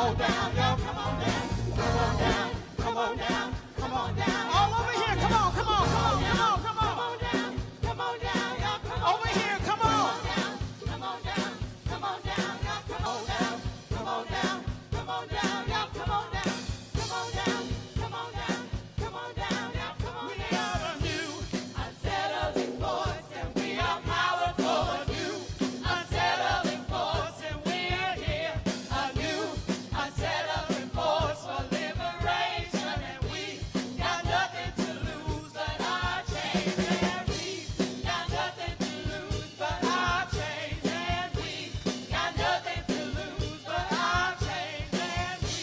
on down, y'all. Come on down. Come on down. Come on down. Come on down. All over here. Come on. Come on. Come on. Come on. Come on. Come on down. Come on down, y'all. Come on. Over here. Come on. Come on down. Come on down, y'all. Come on down. Come on down. Come on down, y'all. Come on down. Come on down. Come on down. Come on down, y'all. Come on down. We are a new, unsettling force, and we are powerful. A new, unsettling force, and we are here. A new, unsettling force for liberation, and we got nothing to lose but our chains, and we got nothing to lose but our chains, and we got nothing to lose but our chains, and we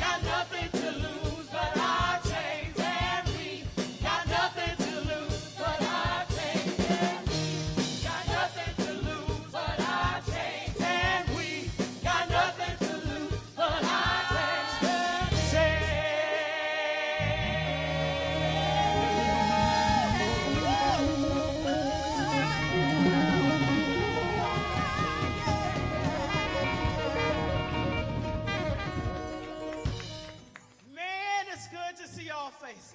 got nothing to lose but our chains, and we got nothing to lose but our chains, and we got nothing to lose but our chains, and we got nothing to lose but our Man, it's good to see y'all faces.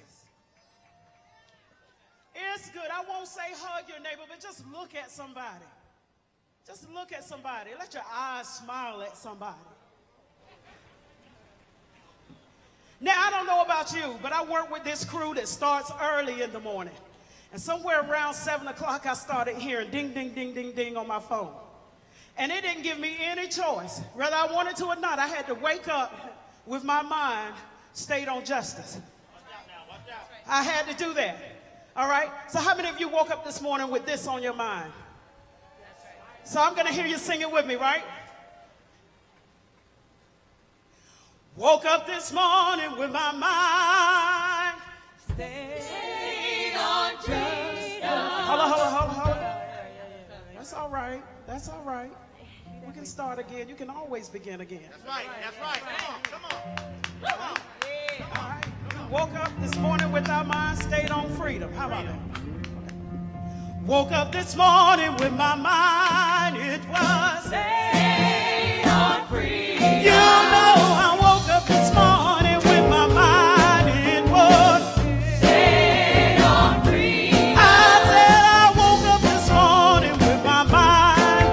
It's good. I won't say hug your neighbor, but just look at somebody. Just look at somebody. Let your eyes smile at somebody. Now, I don't know about you, but I work with this crew that starts early in the morning. And somewhere around 7 o'clock, I started hearing ding, ding, ding, ding, ding on my phone. And it didn't give me any choice. Whether I wanted to or not, I had to wake up with my mind stayed on justice. I had to do that. All right? So how many of you woke up this morning with this on your mind? So I'm going to hear you sing it with me, right? Woke up this morning with my mind stayed on justice. Hold on. That's all right. That's all right. We can start again. You can always begin again. That's right. That's right. Come on. All right. Woke up this morning with our mind stayed on freedom. How about that? Woke up this morning with my mind, it was stayed on freedom. You know I woke up this morning with my mind, it was stayed on freedom. I said I woke up this morning with my mind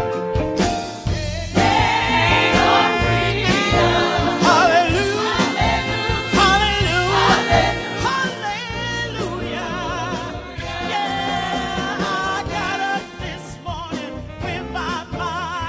stayed on freedom. Hallelujah. Hallelujah. Hallelujah. Yeah, I got up this morning with my mind.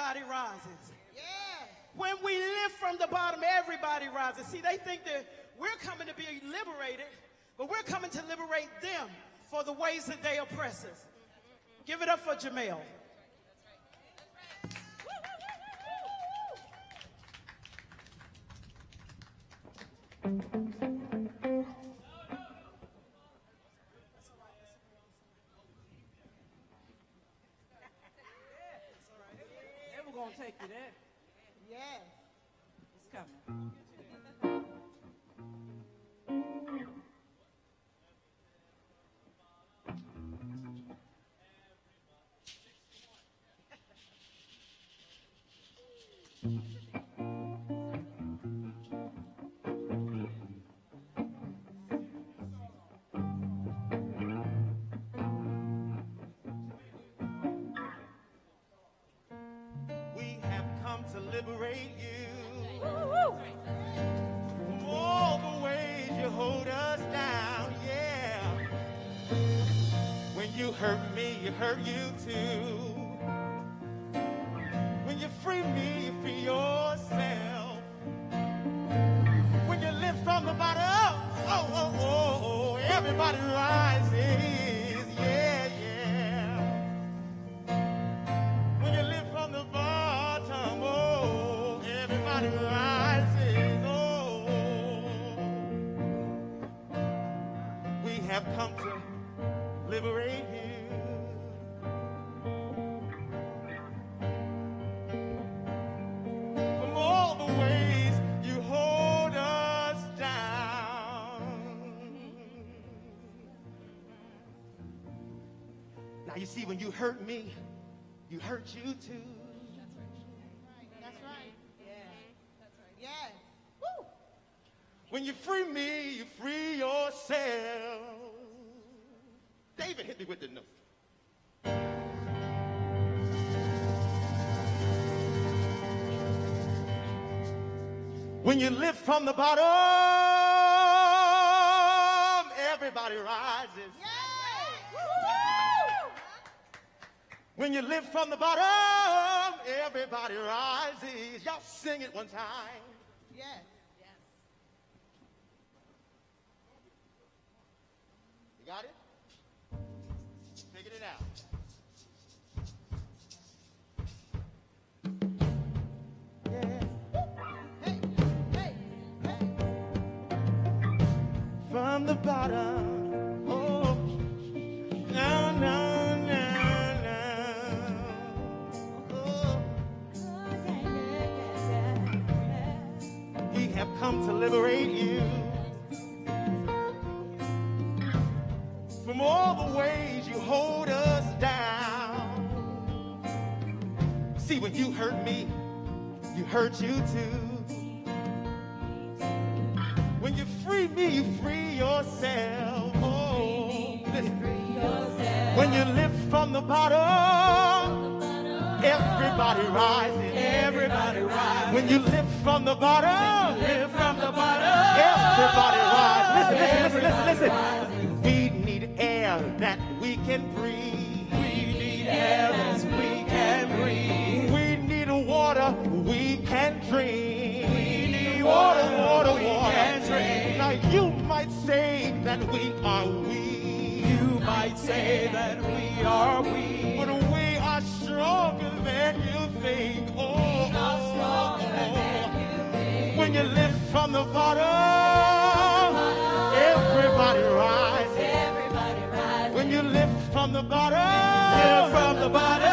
everybody rises. When we lift from the bottom, everybody rises. See, they think that we're coming to be liberated, but we're coming to liberate them for the ways that they oppress us. Give it up for Jamel. We're going to take you there. Yes. It's coming. We have come to liberate you from all the ways you hold us down, yeah. When you hurt me, you hurt you too. When you free me, you free yourself. When you lift from the bottom, everybody rises, yeah, yeah. When you lift from the bottom, everybody rises, we have come to liberate you. From all the ways you hold us down. Now you see, when you hurt me, you hurt you too. That's right. Yeah. That's right. Yes. Woo. When you free me, you free yourself. David hit me with the note. When you lift from the bottom, everybody rises. When you lift from the bottom, everybody rises. Y'all sing it one time. Yes. You got it? Figured it out. From the bottom, no, we have come to liberate you from all the ways you hold us down. See, when you hurt me, you hurt you too. When you free me, you free yourself. Listen. When you lift from the bottom, everybody rises. Everybody rises. When you lift from the bottom, everybody rises. Listen. We need air that we can breathe. We need air that we can breathe. We need water we can drink. We need water we can drink. Now you might say that we are weak. You might say that we are weak. But we are stronger than you think. When you lift from the bottom, everybody rises. When you lift from the bottom, everybody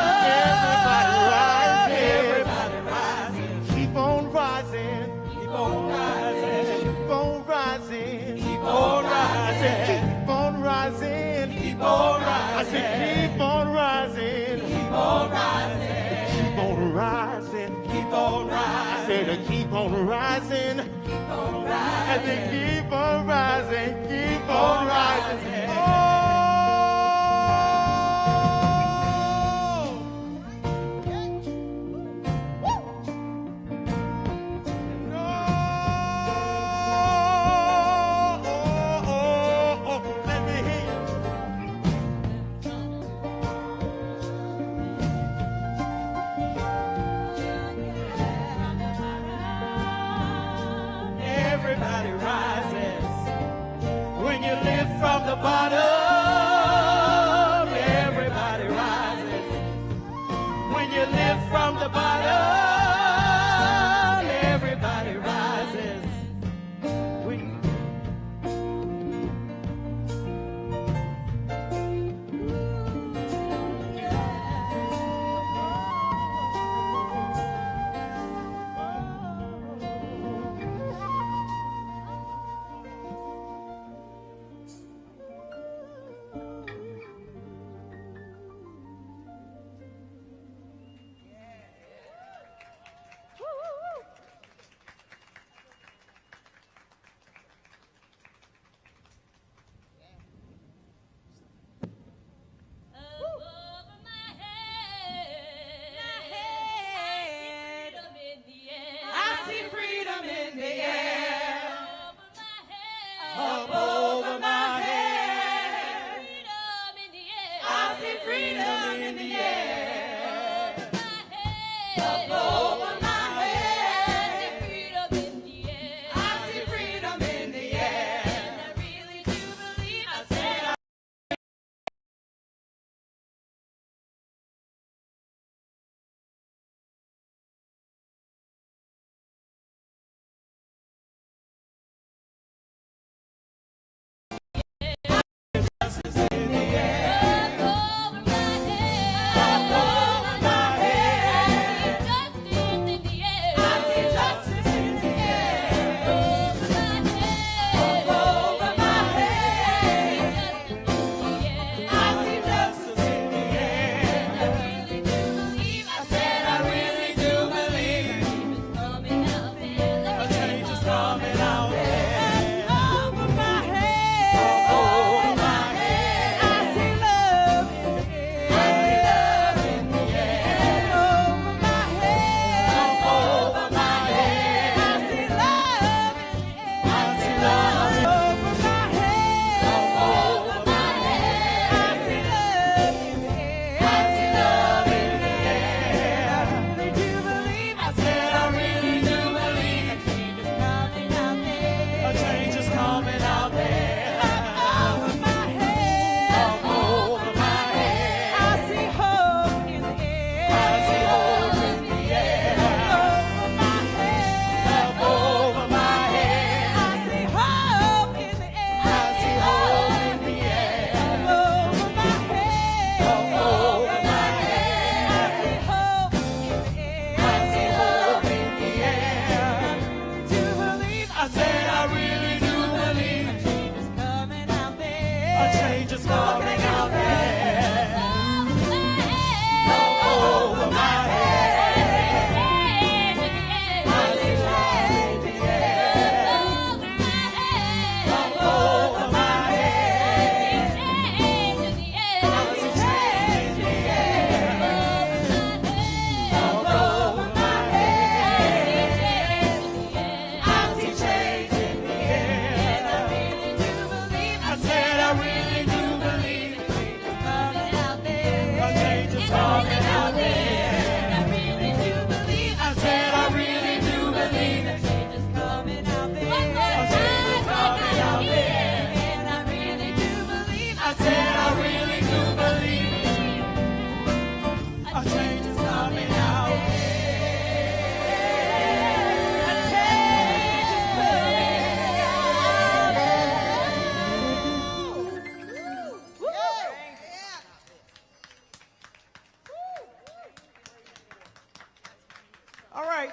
rises. Everybody rises. Keep on rising. Keep on rising. Keep on rising. Keep on rising. Keep on rising. Keep on rising. I said keep on rising. Keep on rising. Keep on rising. Keep on I rising. said keep on rising. Keep on I rising. said keep on rising. Keep on rising. Let me hear you. the bottom, everybody rises.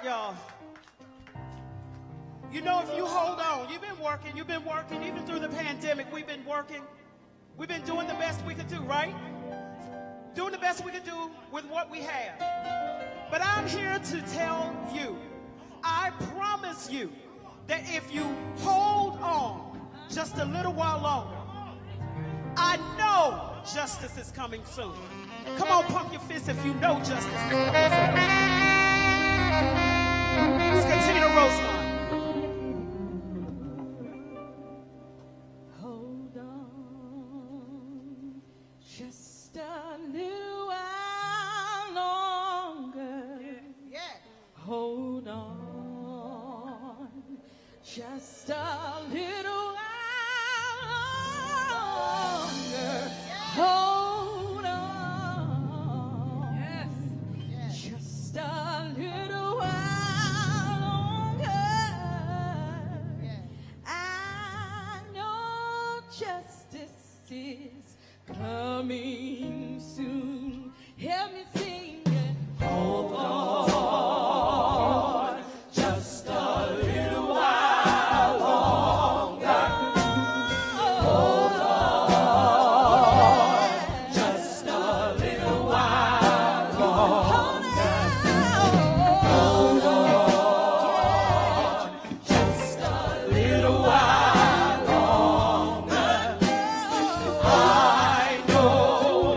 Y'all. You know, if you hold on, you've been working, even through the pandemic, we've been working. We've been doing the best we could do, right? Doing the best we could do with what we have. But I'm here to tell you, I promise you, that if you hold on just a little while longer, I know justice is coming soon. Come on, pump your fist if you know justice is coming soon. Let's continue to Rosemont. Hold on just a little while longer. Yeah. Hold on just a little while longer. Hold on. Yes. Just a coming soon. Help me sing it. Hold on, just a little while longer. Hold on, just a little while longer. Hold on, just a little while longer. I know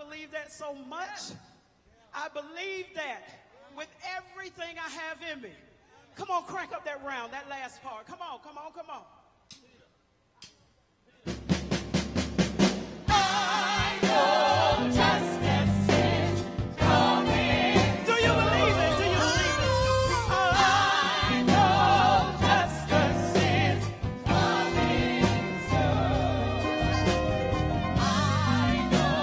believe that so much. I believe that with everything I have in me. Come on, crank up that round, that last part. Come on, come on, come on. I know justice is coming. Do you believe it? Do you believe it? I know justice is coming soon. I know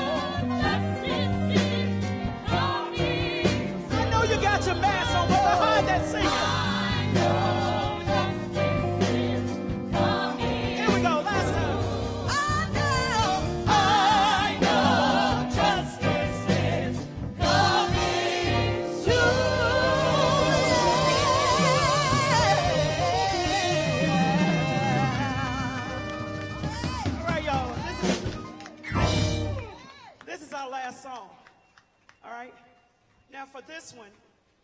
justice is coming soon. I know you got your mask on, but behind that singing. I know justice is coming. Here we go, last time. I know justice is coming soon. All right, y'all. This is our last song. All right. Now, for this one,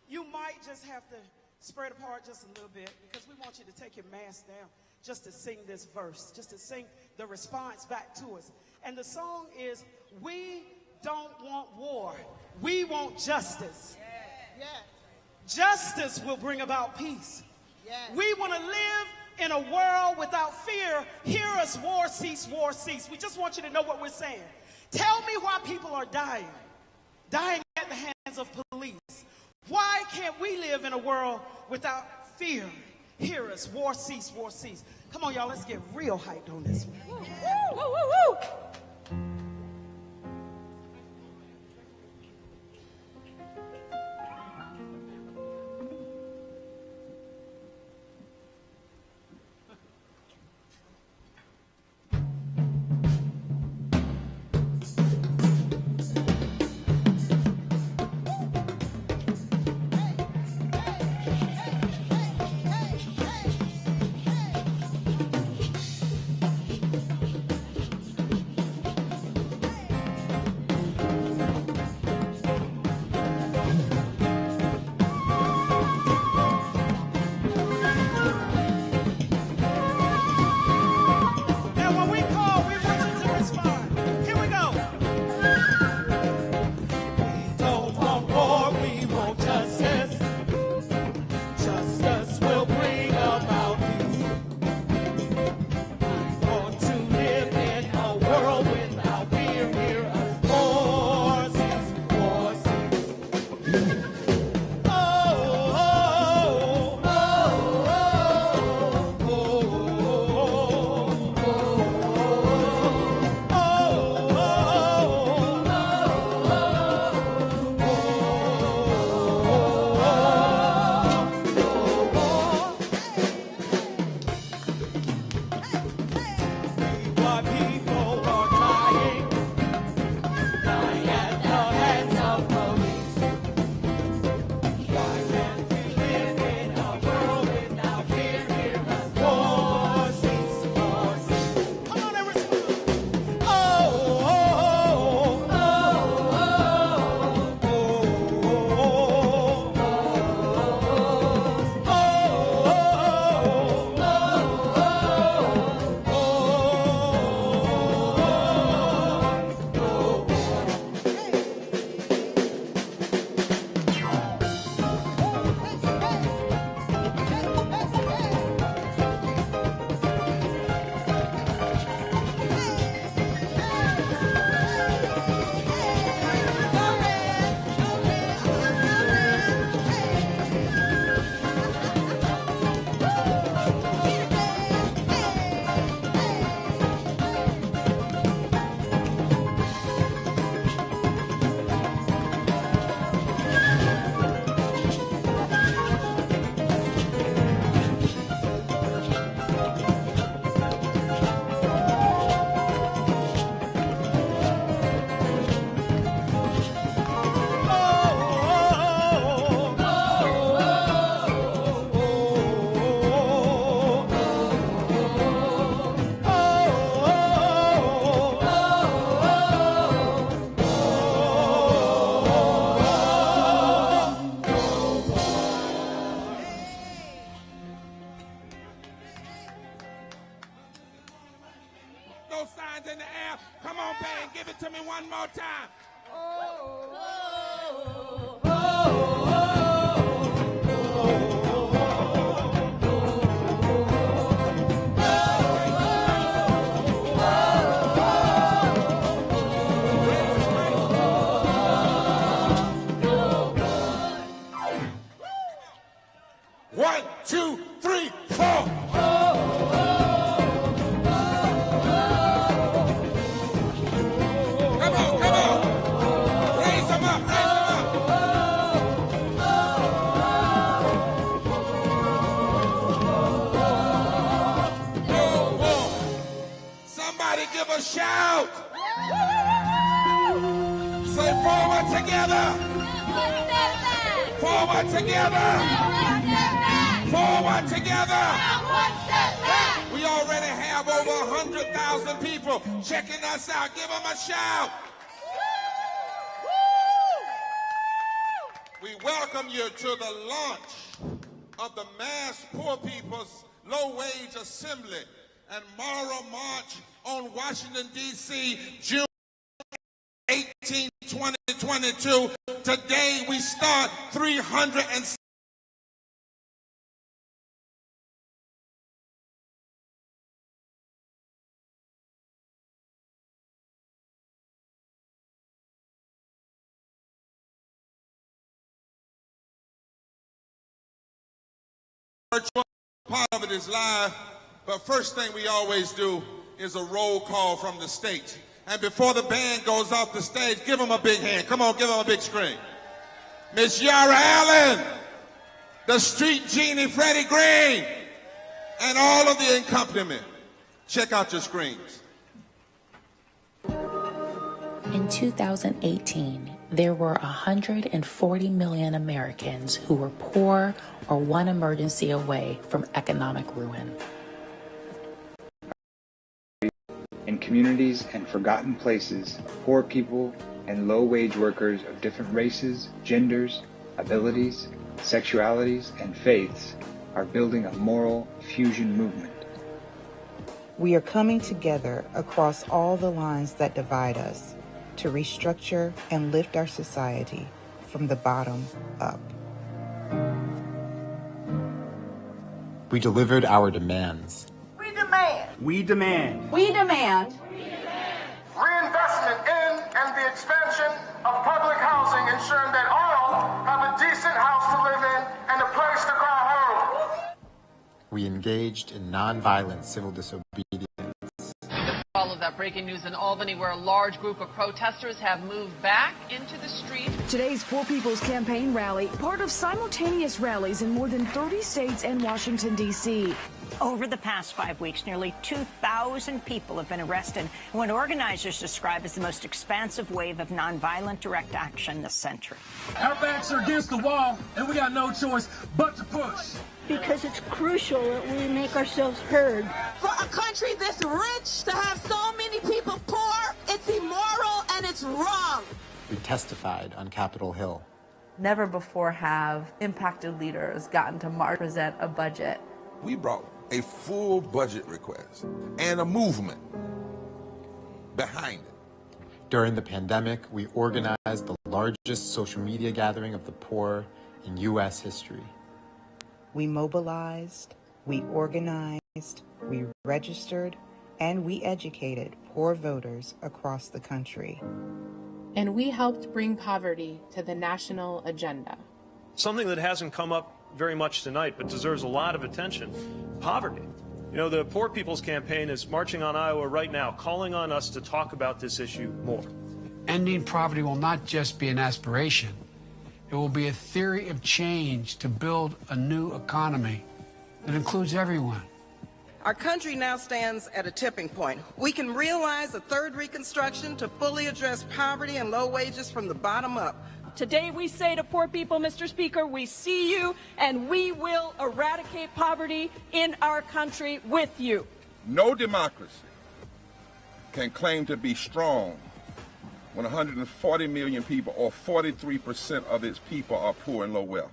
you might just have to spread apart just a little bit because we want you to take your mask down just to sing this verse, just to sing the response back to us. And the song is, we don't want war. We want justice. Justice will bring about peace. We want to live in a world without fear. Hear us, war cease, war cease. We just want you to know what we're saying. Tell me why people are dying at the hands of police. Why can't we live in a world without fear? Hear us, war cease, war cease. Come on, y'all, let's get real hyped on this one. Woo, woo, woo, woo. Say forward together. Forward together. Forward together. We already have over 100,000 people checking us out. Give them a shout. We welcome you to the launch of the Mass Poor People's Low-Wage Assembly and Moral March on Washington, D.C., June 18, 2022. Today we start 300 part of it is live, but first thing we always do is a roll call from the stage. And before the band goes off the stage, give them a big hand. Come on, give them a big scream. Miss Yara Allen, the Street Genie Freddie Green, and all of the accompaniment. Check out your screens. In 2018, there were 140 million Americans who were poor or one emergency away from economic ruin. In communities and forgotten places, poor people and low-wage workers of different races, genders, abilities, sexualities, and faiths are building a moral fusion movement. We are coming together across all the lines that divide us to restructure and lift our society from the bottom up. We delivered our demands. We demand. We demand. We demand. Reinvestment in and the expansion of public housing, ensuring that all have a decent house to live in and a place to call home. We engaged in nonviolent civil disobedience. All of that breaking news in Albany, where a large group of protesters have moved back into the street. Today's Poor People's Campaign rally, part of simultaneous rallies in more than 30 states and Washington, D.C. Over the past 5 weeks, nearly 2,000 people have been arrested in what organizers describe as the most expansive wave of nonviolent direct action this century. Our backs are against the wall, and we got no choice but to push. Because it's crucial that we make ourselves heard. For a country this rich to have so many people poor, it's immoral and it's wrong. We testified on Capitol Hill. Never before have impacted leaders gotten to present a budget. We brought a full budget request and a movement behind it. During the pandemic, we organized the largest social media gathering of the poor in U.S. history. We mobilized, we organized, we registered, and we educated poor voters across the country. And we helped bring poverty to the national agenda. Something that hasn't come up very much tonight, but deserves a lot of attention: poverty. You know, the Poor People's Campaign is marching on Iowa right now, calling on us to talk about this issue more. Ending poverty will not just be an aspiration. It will be a theory of change to build a new economy that includes everyone. Our country now stands at a tipping point. We can realize a third Reconstruction to fully address poverty and low wages from the bottom up. Today we say to poor people, Mr. Speaker, we see you and we will eradicate poverty in our country with you. No democracy can claim to be strong when 140 million people, or 43% of its people, are poor and low wealth.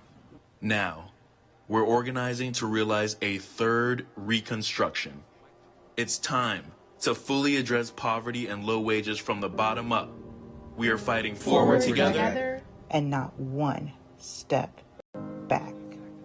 Now, we're organizing to realize a third Reconstruction. It's time to fully address poverty and low wages from the bottom up. We are fighting forward together and not one step back.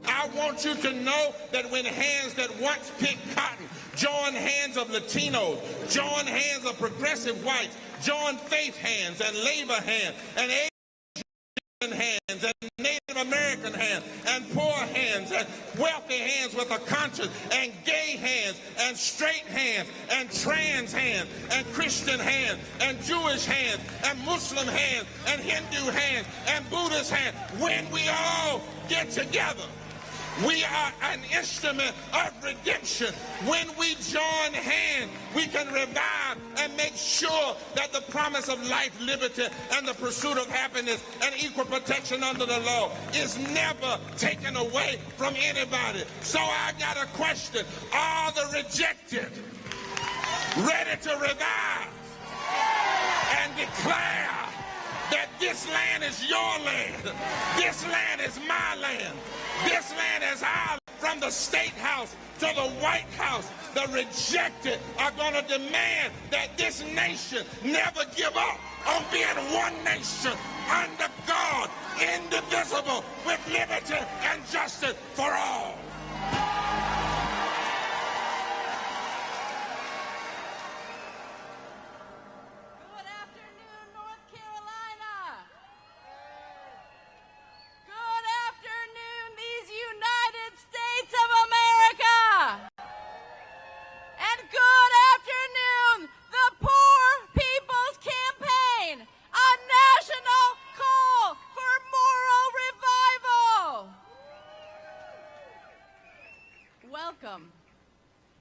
I want you to know that when hands that once picked cotton join hands of Latinos, join hands of progressive whites, join faith hands and labor hands and Asian hands and Native American hands and poor hands and wealthy hands with a conscience and gay hands and straight hands and trans hands and Christian hands and Jewish hands and Muslim hands and Hindu hands and Buddhist hands. When we all get together, We are an instrument of redemption. When we join hands, we can revive and make sure that the promise of life, liberty, and the pursuit of happiness and equal protection under the law is never taken away from anybody. So I got a question. Are the rejected ready to revive and declare that this land is your land, this land is my land, this land is ours? From the State House to the White House, the rejected are going to demand that this nation never give up on being one nation under God, indivisible, with liberty and justice for all.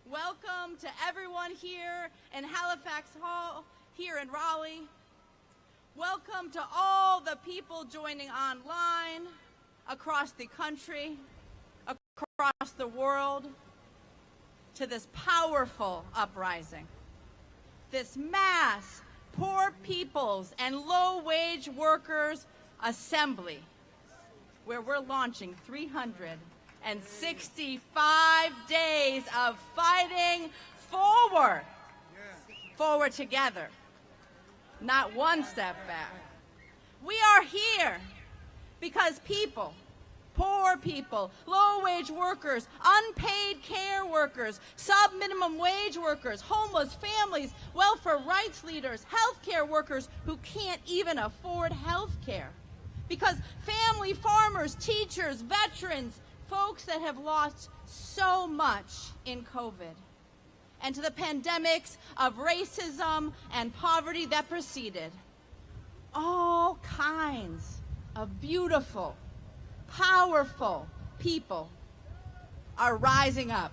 Welcome to everyone here in Halifax Hall, here in Raleigh. Welcome to all the people joining online, across the country, across the world, to this powerful uprising. This mass poor people's and low-wage workers assembly, where we're launching 365 days of fighting forward. Forward together, not one step back. We are here because people, poor people, low-wage workers, unpaid care workers, sub-minimum wage workers, homeless families, welfare rights leaders, healthcare workers who can't even afford healthcare. Because family farmers, teachers, veterans, folks that have lost so much in COVID, and to the pandemics of racism and poverty that preceded. All kinds of beautiful, powerful people are rising up.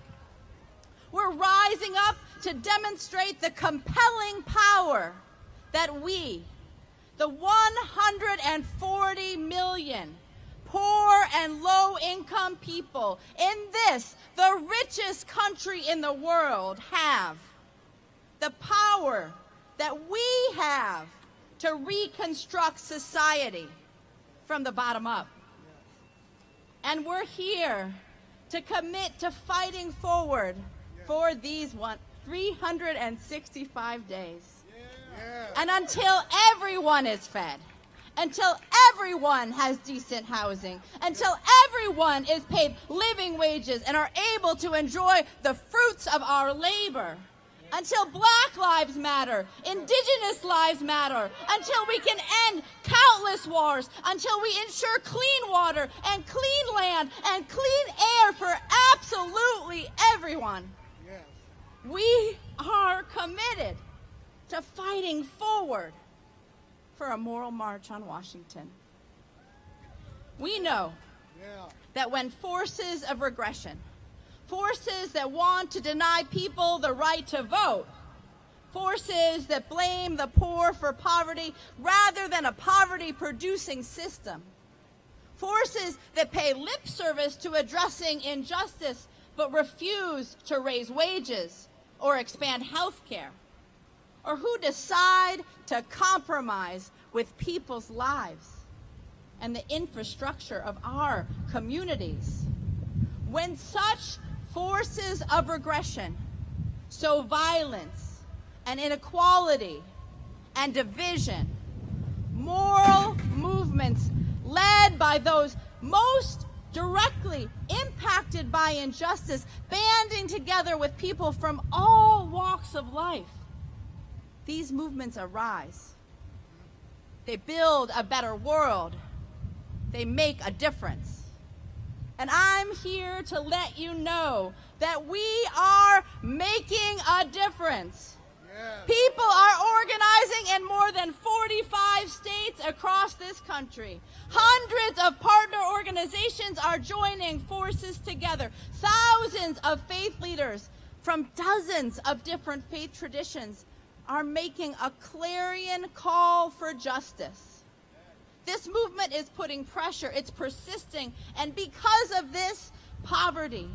We're rising up to demonstrate the compelling power that we, the 140 million poor and low-income people in this, the richest country in the world, have. The power that we have to reconstruct society from the bottom up. And we're here to commit to fighting forward for these 365 days. And until everyone is fed, until everyone has decent housing, until everyone is paid living wages and are able to enjoy the fruits of our labor, until Black lives matter, Indigenous lives matter, until we can end countless wars, until we ensure clean water and clean land and clean air for absolutely everyone. Yes. We are committed to fighting forward for a moral march on Washington. We know that when forces of regression, forces that want to deny people the right to vote, forces that blame the poor for poverty rather than a poverty-producing system, forces that pay lip service to addressing injustice but refuse to raise wages or expand health care, or who decide to compromise with people's lives and the infrastructure of our communities. When such forces of regression sow violence and inequality and division, moral movements led by those most directly impacted by injustice, banding together with people from all walks of life, these movements arise. They build a better world. They make a difference. And I'm here to let you know that we are making a difference. Yeah. People are organizing in more than 45 states across this country. Hundreds of partner organizations are joining forces together. Thousands of faith leaders from dozens of different faith traditions are making a clarion call for justice. This movement is putting pressure, it's persisting, and because of this, poverty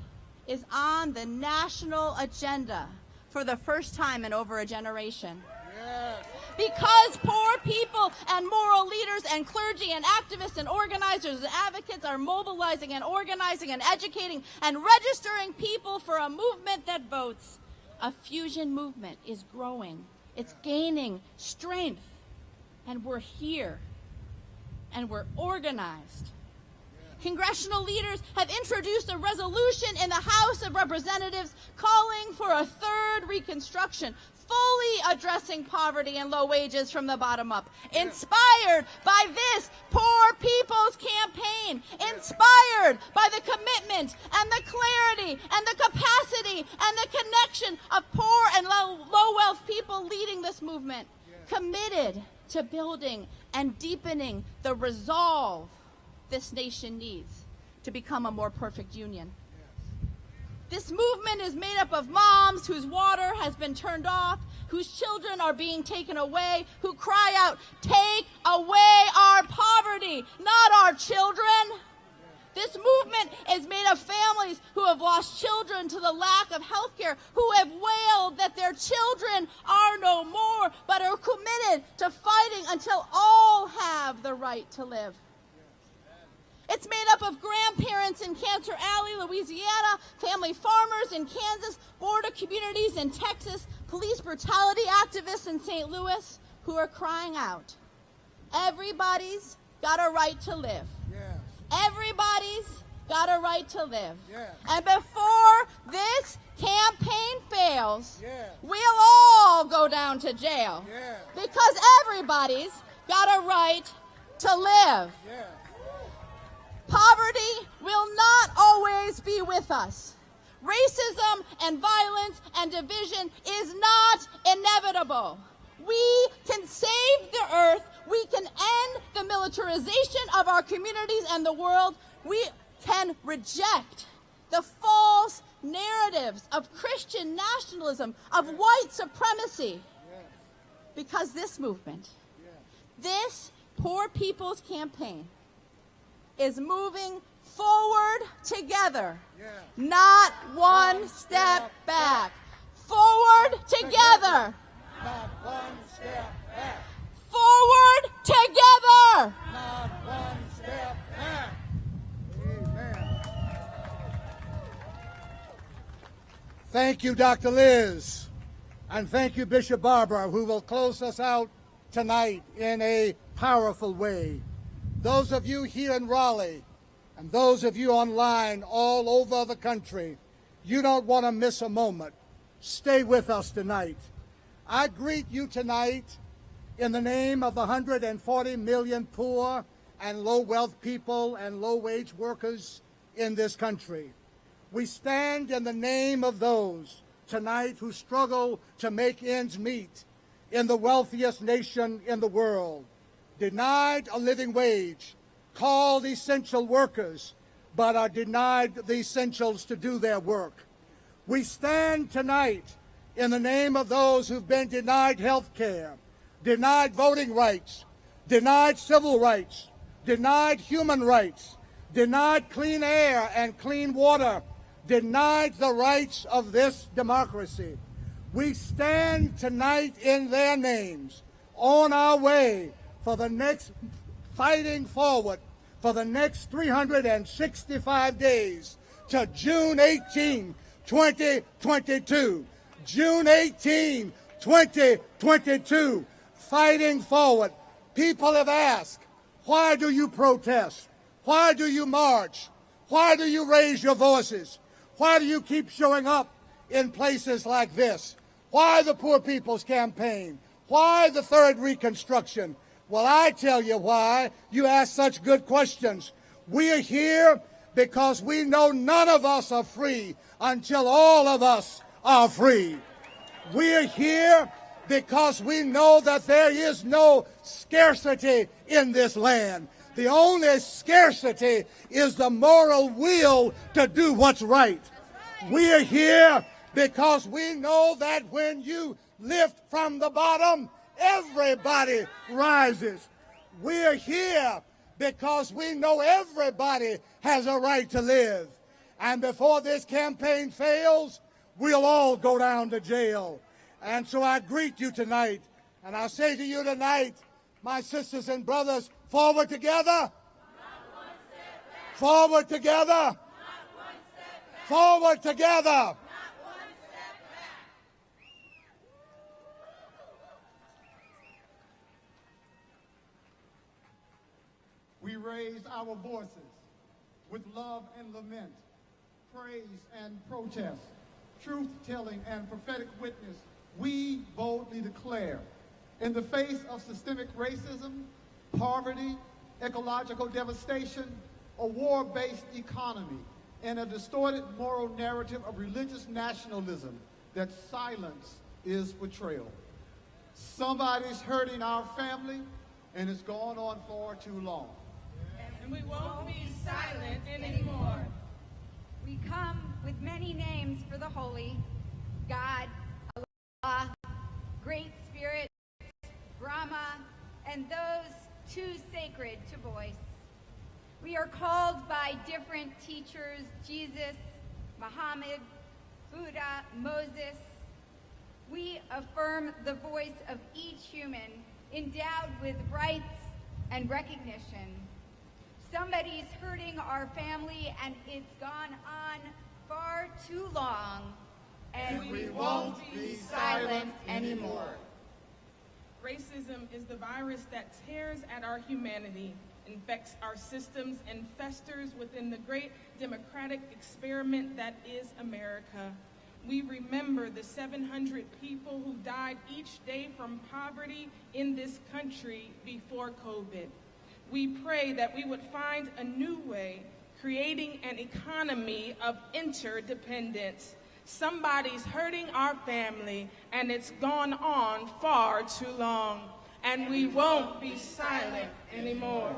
is on the national agenda for the first time in over a generation. Yes. Because poor people and moral leaders and clergy and activists and organizers and advocates are mobilizing and organizing and educating and registering people for a movement that votes, a fusion movement is growing. It's gaining strength. And we're here. And we're organized. Congressional leaders have introduced a resolution in the House of Representatives calling for a third Reconstruction, fully addressing poverty and low wages from the bottom up. Inspired by this Poor People's Campaign, inspired by the commitment and the clarity and the capacity and the connection of poor and low-wealth people leading this movement, committed to building and deepening the resolve this nation needs to become a more perfect union. This movement is made up of moms whose water has been turned off, whose children are being taken away, who cry out, "Take away our poverty, not our children." This movement is made of families who have lost children to the lack of health care, who have wailed that their children are no more, but are committed to fighting until all have the right to live. It's made up of grandparents in Cancer Alley, Louisiana, family farmers in Kansas, border communities in Texas, police brutality activists in St. Louis who are crying out, everybody's got a right to live. Yes. Everybody's got a right to live. Yes. And before this campaign fails, yes, we'll all go down to jail. Yes. Because everybody's got a right to live. Yes. Poverty will not always be with us. Racism and violence and division is not inevitable. We can save the earth. We can end the militarization of our communities and the world. We can reject the false narratives of Christian nationalism, of white supremacy. Because this movement, this Poor People's Campaign, is moving forward together, not one step back. Forward together. Not one step back. Forward together. Not one step back. Amen. Thank you, Dr. Liz. And thank you, Bishop Barbara, who will close us out tonight in a powerful way. Those of you here in Raleigh and those of you online all over the country, you don't want to miss a moment. Stay with us tonight. I greet you tonight in the name of the 140 million poor and low-wealth people and low-wage workers in this country. We stand in the name of those tonight who struggle to make ends meet in the wealthiest nation in the world, denied a living wage, called essential workers, but are denied the essentials to do their work. We stand tonight in the name of those who've been denied health care, denied voting rights, denied civil rights, denied human rights, denied clean air and clean water, denied the rights of this democracy. We stand tonight in their names on our way for the next fighting forward for the next 365 days to June 18, 2022. June 18, 2022. Fighting forward. People have asked, why do you protest? Why do you march? Why do you raise your voices? Why do you keep showing up in places like this? Why the Poor People's Campaign? Why the Third Reconstruction? Well, I tell you why. You ask such good questions. We are here because we know none of us are free until all of us are free. We are here because we know that there is no scarcity in this land. The only scarcity is the moral will to do what's right. We are here because we know that when you lift from the bottom, everybody rises. We are here because we know everybody has a right to live. And before this campaign fails, we'll all go down to jail. And so I greet you tonight, and I say to you tonight, my sisters and brothers, forward together. Forward together. Forward together. We raise our voices with love and lament, praise and protest, truth-telling and prophetic witness. We boldly declare, in the face of systemic racism, poverty, ecological devastation, a war-based economy, and a distorted moral narrative of religious nationalism, that silence is betrayal. Somebody's hurting our family, and it's gone on for too long. And we won't be silent anymore. We come with many names for the holy: God, Allah, Great Spirit, Brahma, and those too sacred to voice. We are called by different teachers: Jesus, Muhammad, Buddha, Moses. We affirm the voice of each human endowed with rights and recognition. Somebody's hurting our family, and it's gone on far too long. And we won't be silent anymore. Racism is the virus that tears at our humanity, infects our systems, and festers within the great democratic experiment that is America. We remember the 700 people who died each day from poverty in this country before COVID. We pray that we would find a new way, creating an economy of interdependence. Somebody's hurting our family, and it's gone on far too long, and we won't be silent anymore.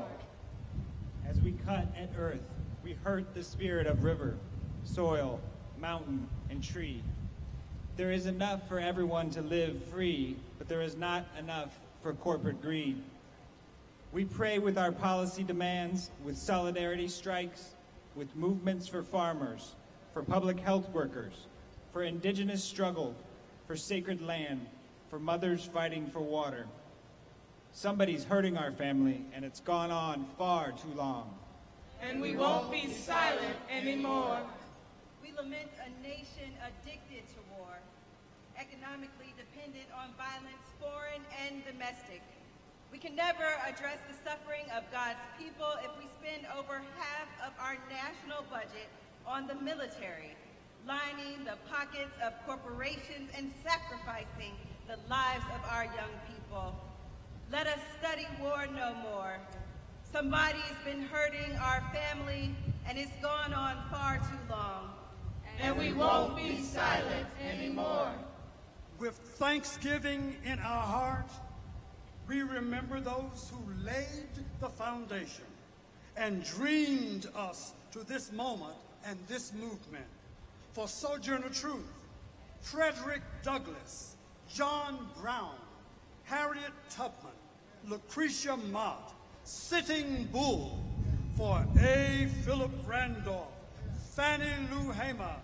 As we cut at earth, we hurt the spirit of river, soil, mountain, and tree. There is enough for everyone to live free, but there is not enough for corporate greed. We pray with our policy demands, with solidarity strikes, with movements for farmers, for public health workers, for indigenous struggle, for sacred land, for mothers fighting for water. Somebody's hurting our family, and it's gone on far too long. And we won't be silent anymore. We lament a nation addicted to war, economically dependent on violence, foreign and domestic. We can never address the suffering of God's people if we spend over half of our national budget on the military, lining the pockets of corporations and sacrificing the lives of our young people. Let us study war no more. Somebody's been hurting our family, and it's gone on far too long. And we won't be silent anymore. With thanksgiving in our hearts, we remember those who laid the foundation and dreamed us to this moment and this movement. For Sojourner Truth, Frederick Douglass, John Brown, Harriet Tubman, Lucretia Mott, Sitting Bull, for A. Philip Randolph, Fannie Lou Hamer,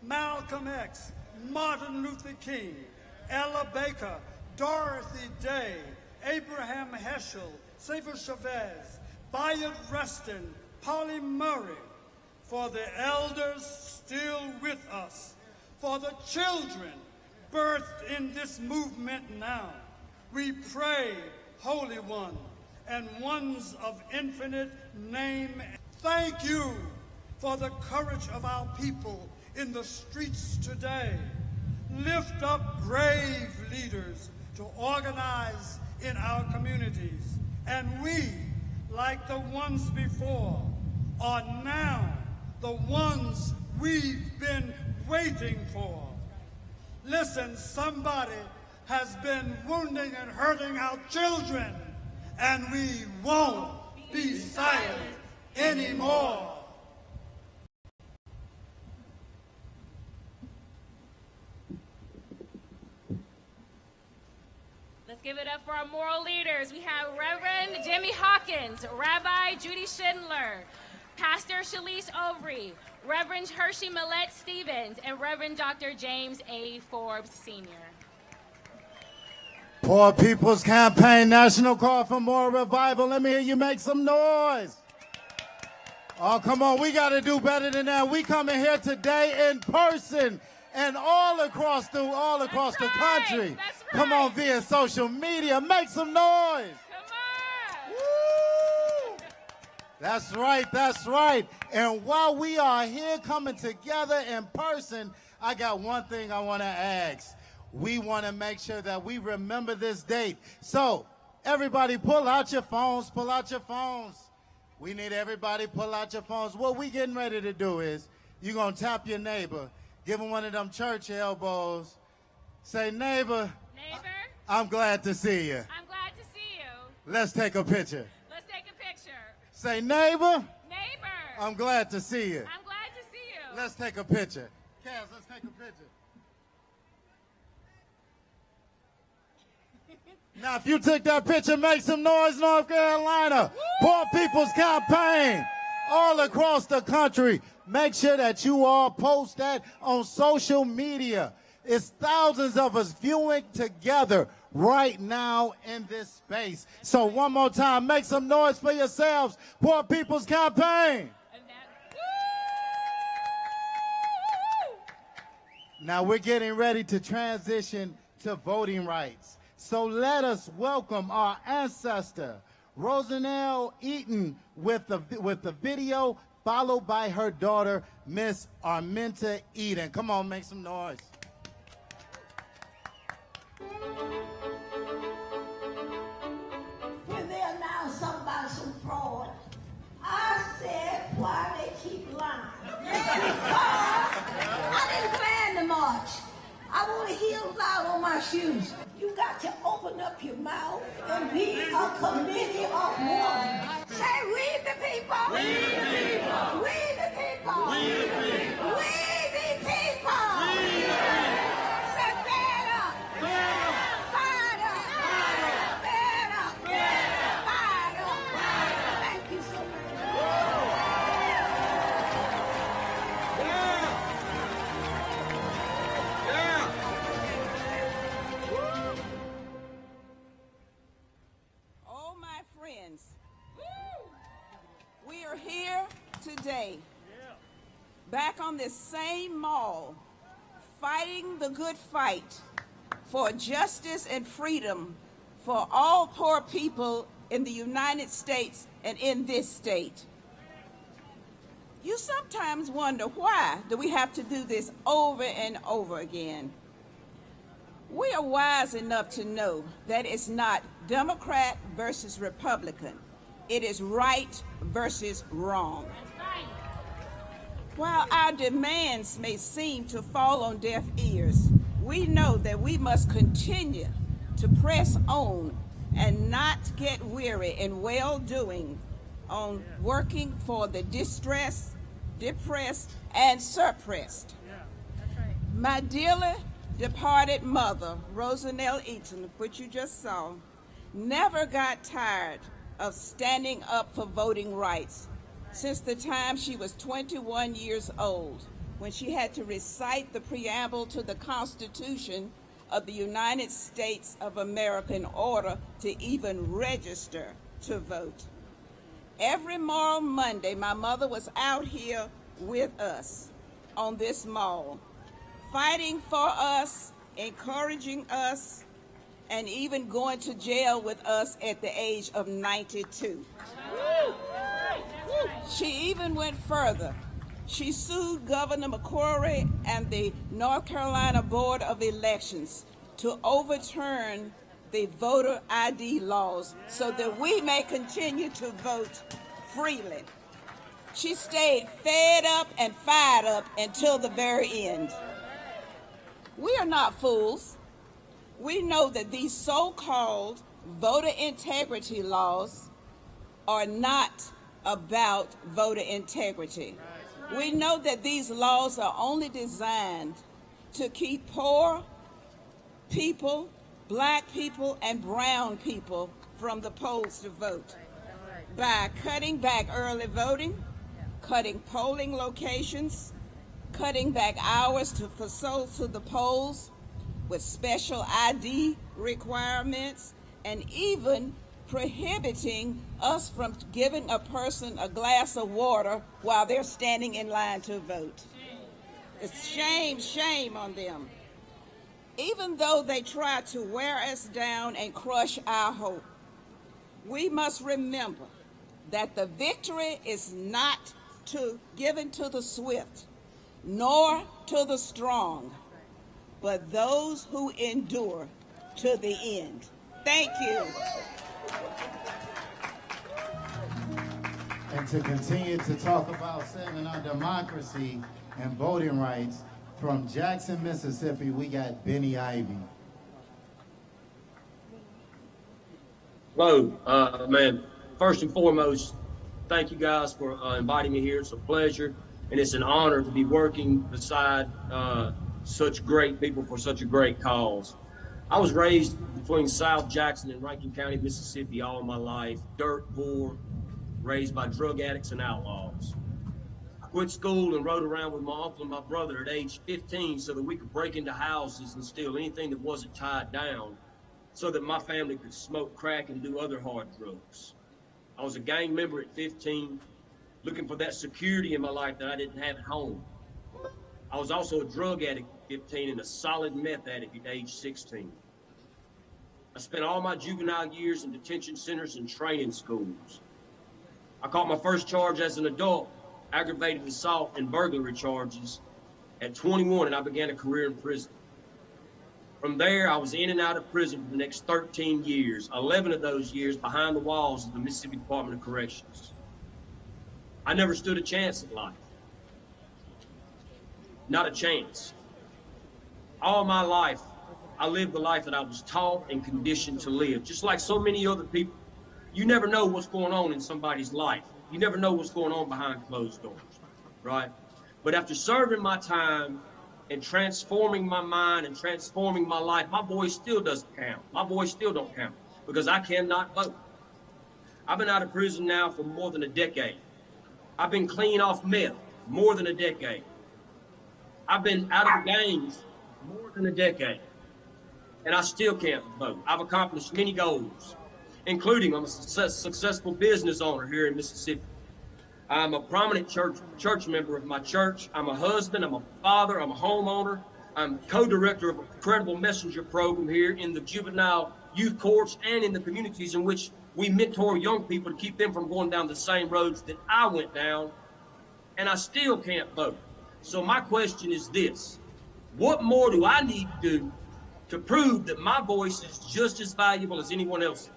Malcolm X, Martin Luther King, Ella Baker, Dorothy Day, Abraham Heschel, Sefer Chavez, Bayard Rustin, Polly Murray, for the elders still with us, for the children birthed in this movement now. We pray, Holy One, and ones of infinite name, thank you for the courage of our people in the streets today. Lift up brave leaders to organize in our communities. And we, like the ones before, are now the ones we've been waiting for. Listen, somebody has been wounding and hurting our children, and we won't be silent anymore. Let's give it up for our moral leaders. We have Reverend Jimmy Hawkins, Rabbi Judy Schindler, Pastor Shalise Overy, Reverend Hershey Millette Stevens, and Reverend Dr. James A. Forbes, Sr. Poor People's Campaign, National Call for More Revival. Let me hear you make some noise. Oh, come on, we got to do better than that. We coming here today in person and all across the country. Come on, via social media, make some noise. Come on. Woo! That's right. And while we are here coming together in person, I got one thing I want to ask. We want to make sure that we remember this date. So, everybody pull out your phones, We need everybody pull out your phones. What we getting ready to do is, you're going to tap your neighbor, give him one of them church elbows, say, neighbor, I'm glad to see you. I'm glad to see you. Let's take a picture. Let's take a picture. Say, neighbor, Neighbor, I'm glad to see you. I'm glad to see you. Let's take a picture. Kaz, let's take a picture. Now, if you took that picture, make some noise, North Carolina. Poor People's Campaign, all across the country. Make sure that you all post that on social media. It's thousands of us viewing together right now in this space. So one more time, make some noise for yourselves. Poor People's Campaign. Now we're getting ready to transition to voting rights. So let us welcome our ancestor, Rosanelle Eaton, with the video, followed by her daughter, Miss Arminta Eden. Come on, make some noise. When they announced something about some fraud, I said, why they keep lying? Because I didn't plan to march. I want heels out on my shoes. You got to open up your mouth and be a committee of one. Say, we the people. We the people. We the people. We the people. We the people. We the people. Say, stand up. Stand up. Fired up. Fired up. Stand up. Stand up. Fired up. Fired up. Thank you so much. Oh, my friends, we are here today, back on this same mall, fighting the good fight for justice and freedom for all poor people in the United States and in this state. You sometimes wonder, why do we have to do this over and over again? We are wise enough to know that it's not Democrat versus Republican. It is right versus wrong. While our demands may seem to fall on deaf ears, we know that we must continue to press on and not get weary in well-doing on working for the distressed, depressed, and suppressed. My dearly departed mother, Rosanelle Eaton, which you just saw, never got tired of standing up for voting rights since the time she was 21 years old, when she had to recite the preamble to the Constitution of the United States of America in order to even register to vote. Every Moral Monday, my mother was out here with us on this mall, fighting for us, encouraging us, and even going to jail with us at the age of 92. She even went further. She sued Governor McCrory and the North Carolina Board of Elections to overturn the voter ID laws so that we may continue to vote freely. She stayed fed up and fired up until the very end. We are not fools. We know that these so-called voter integrity laws are not about voter integrity. We know that these laws are only designed to keep poor people, black people, and brown people from the polls to vote by cutting back early voting, cutting polling locations, cutting back hours for souls to the polls with special ID requirements, and even prohibiting us from giving a person a glass of water while they're standing in line to vote. It's shame, shame on them. Even though they try to wear us down and crush our hope, we must remember that the victory is not given to the swift, nor to the strong, but those who endure to the end. Thank you. And to continue to talk about saving our democracy and voting rights, from Jackson, Mississippi, we got Benny Ivy. Hello, man. First and foremost, thank you guys for inviting me here. It's a pleasure, and it's an honor to be working beside such great people for such a great cause. I was raised between South Jackson and Rankin County, Mississippi all my life, dirt poor, raised by drug addicts and outlaws. I quit school and rode around with my uncle and my brother at age 15 so that we could break into houses and steal anything that wasn't tied down so that my family could smoke crack and do other hard drugs. I was a gang member at 15, looking for that security in my life that I didn't have at home. I was also a drug addict at 15 and a solid meth addict at age 16. I spent all my juvenile years in detention centers and training schools. I caught my first charge as an adult, aggravated assault and burglary charges, at 21, and I began a career in prison. From there, I was in and out of prison for the next 13 years, 11 of those years behind the walls of the Mississippi Department of Corrections. I never stood a chance at life. Not a chance. All my life, I lived the life that I was taught and conditioned to live. Just like so many other people, you never know what's going on in somebody's life. You never know what's going on behind closed doors, right? But after serving my time and transforming my mind and transforming my life, my voice still doesn't count. My voice still don't count because I cannot vote. I've been out of prison now for more than a decade. I've been clean off meth more than a decade. I've been out of the gangs more than a decade, and I still can't vote. I've accomplished many goals, including I'm a successful business owner here in Mississippi. I'm a prominent church member of my church. I'm a husband, I'm a father, I'm a homeowner. I'm co-director of a credible messenger program here in the juvenile youth courts and in the communities in which we mentor young people to keep them from going down the same roads that I went down, and I still can't vote. So my question is this: what more do I need to do to prove that my voice is just as valuable as anyone else's?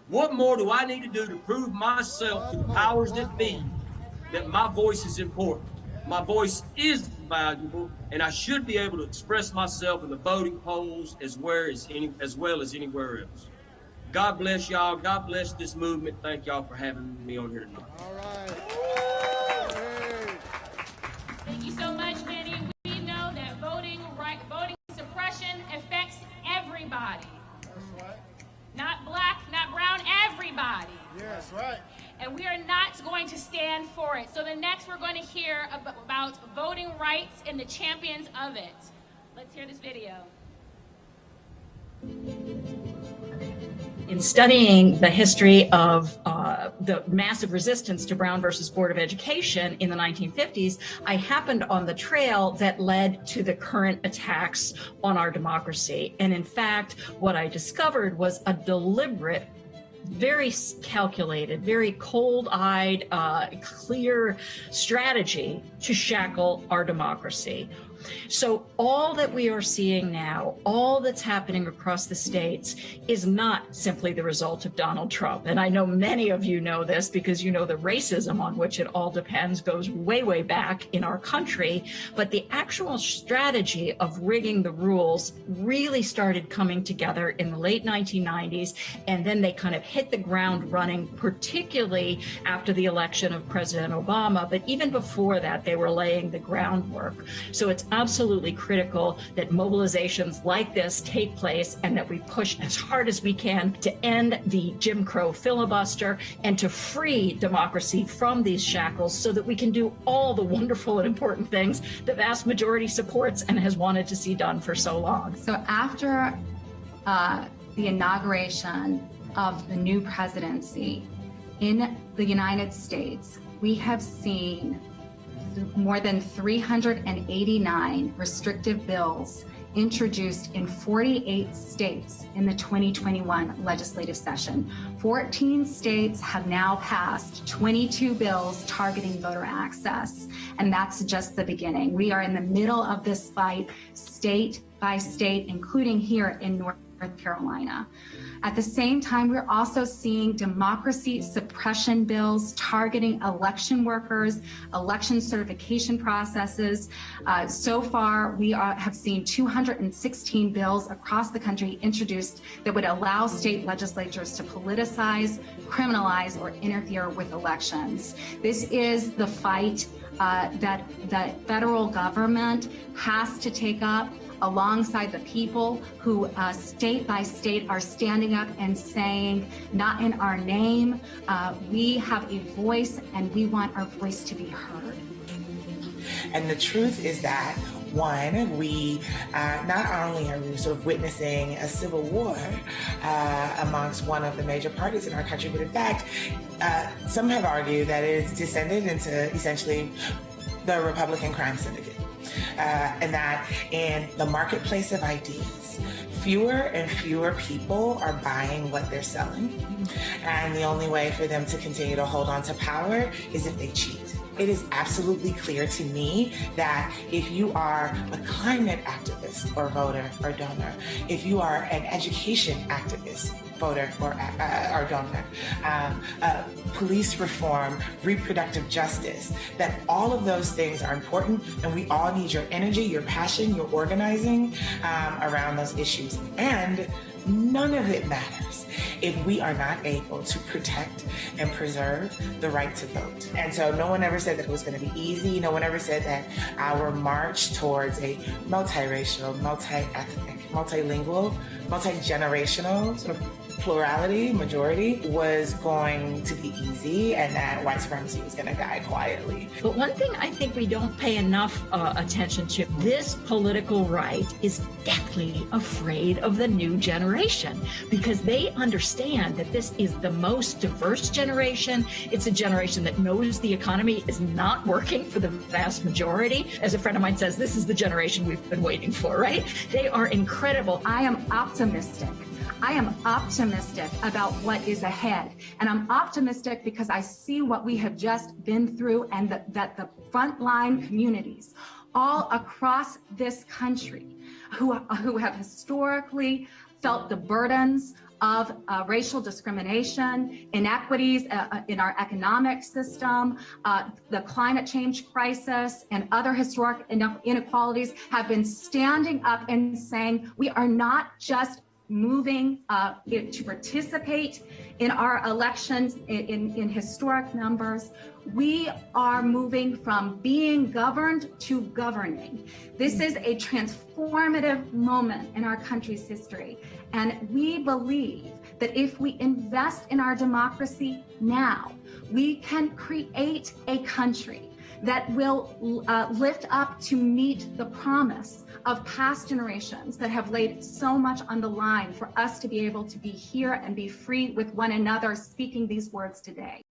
What more do I need to do to prove myself to the powers that be that my voice is important? My voice is valuable, and I should be able to express myself in the voting polls as well as anywhere else. God bless y'all. God bless this movement. Thank y'all for having me on here tonight. All right. Thank you so much, Benny. We know that voting suppression affects everybody. That's right. Not black, not brown, everybody. Yes, right. And we are not going to stand for it. So the next we're going to hear about voting rights and the champions of it. Let's hear this video. In studying the history of the massive resistance to Brown versus Board of Education in the 1950s, I happened on the trail that led to the current attacks on our democracy. And in fact, what I discovered was a deliberate, very calculated, very cold-eyed, clear strategy to shackle our democracy. So all that we are seeing now, all that's happening across the states, is not simply the result of Donald Trump. And I know many of you know this because you know the racism on which it all depends goes way, way back in our country. But the actual strategy of rigging the rules really started coming together in the late 1990s, and then they kind of hit the ground running, particularly after the election of President Obama. But even before that, they were laying the groundwork. So it's absolutely critical that mobilizations like this take place and that we push as hard as we can to end the Jim Crow filibuster and to free democracy from these shackles so that we can do all the wonderful and important things the vast majority supports and has wanted to see done for so long. So after the inauguration of the new presidency in the United States, we have seen more than 389 restrictive bills introduced in 48 states in the 2021 legislative session. 14 states have now passed 22 bills targeting voter access, and that's just the beginning. We are in the middle of this fight, state by state, including here in North Carolina. At the same time, we're also seeing democracy suppression bills targeting election workers, election certification processes. So far, we have seen 216 bills across the country introduced that would allow state legislatures to politicize, criminalize, or interfere with elections. This is the fight that the federal government has to take up alongside the people who state by state are standing up and saying, not in our name, we have a voice and we want our voice to be heard. And the truth is that, one, we not only are we sort of witnessing a civil war amongst one of the major parties in our country, but in fact, some have argued that it's descended into essentially the Republican crime syndicate. And that in the marketplace of ideas, fewer and fewer people are buying what they're selling. And the only way for them to continue to hold on to power is if they cheat. It is absolutely clear to me that if you are a climate activist or voter or donor, if you are an education activist, voter or donor, police reform, reproductive justice, that all of those things are important, and we all need your energy, your passion, your organizing around those issues. And none of it matters if we are not able to protect and preserve the right to vote. And so no one ever said that it was going to be easy. No one ever said that our march towards a multiracial, multi-ethnic, multilingual, multi-generational sort of plurality, majority, was going to be easy and that white supremacy was going to die quietly. But one thing I think we don't pay enough attention to, this political right is deathly afraid of the new generation because they understand that this is the most diverse generation. It's a generation that knows the economy is not working for the vast majority. As a friend of mine says, this is the generation we've been waiting for, right? They are incredible. I am optimistic. I am optimistic about what is ahead. And I'm optimistic because I see what we have just been through and that the frontline communities all across this country who have historically felt the burdens of racial discrimination, inequities in our economic system, the climate change crisis, and other historic inequalities have been standing up and saying, we are not just moving to participate in our elections in historic numbers. We are moving from being governed to governing. This is a transformative moment in our country's history. And we believe that if we invest in our democracy now, we can create a country that will lift up to meet the promise of past generations that have laid so much on the line for us to be able to be here and be free with one another speaking these words today.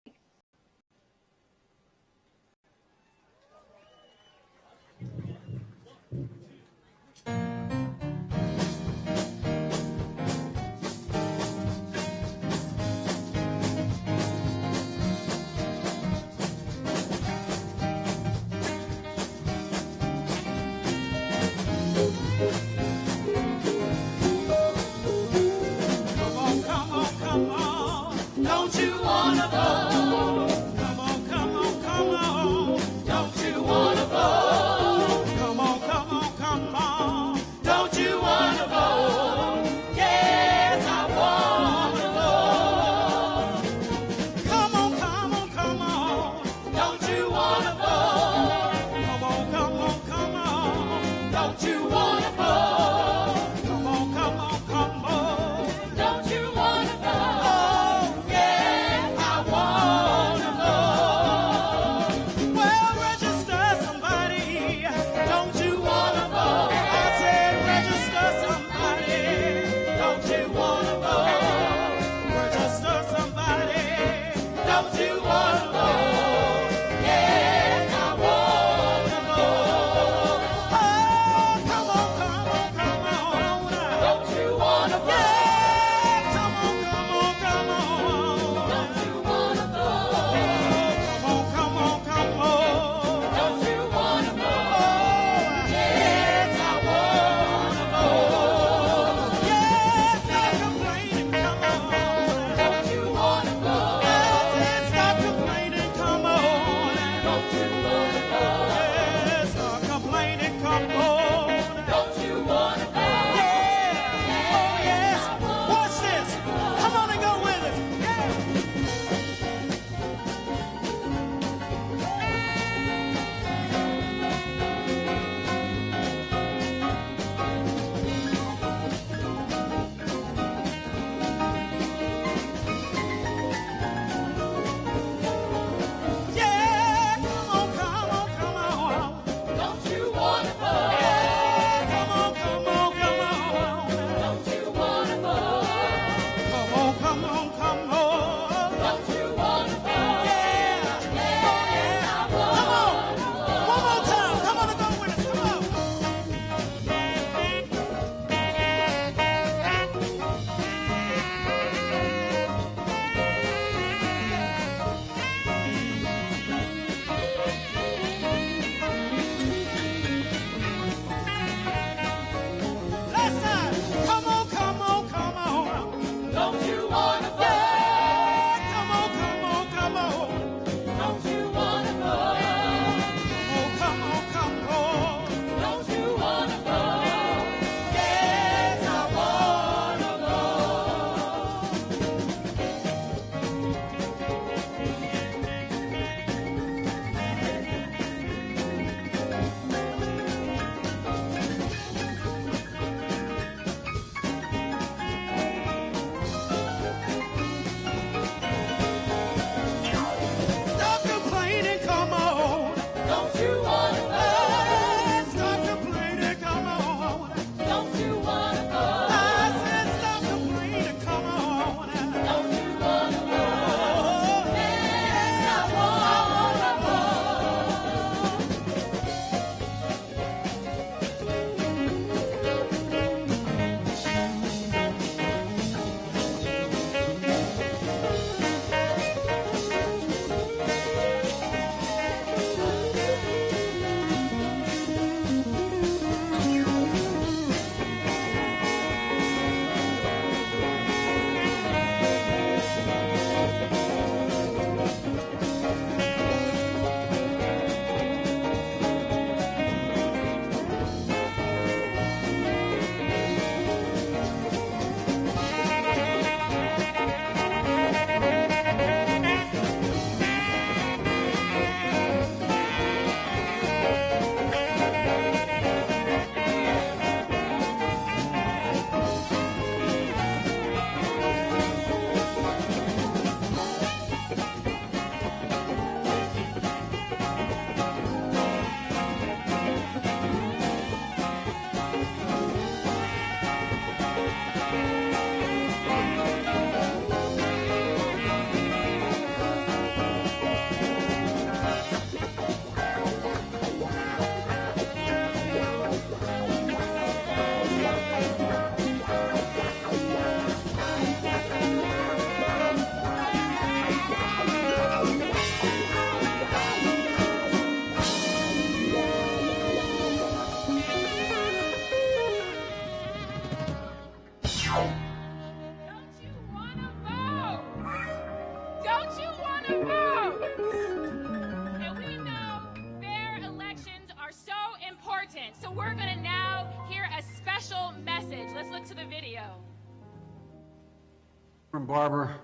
Barbara,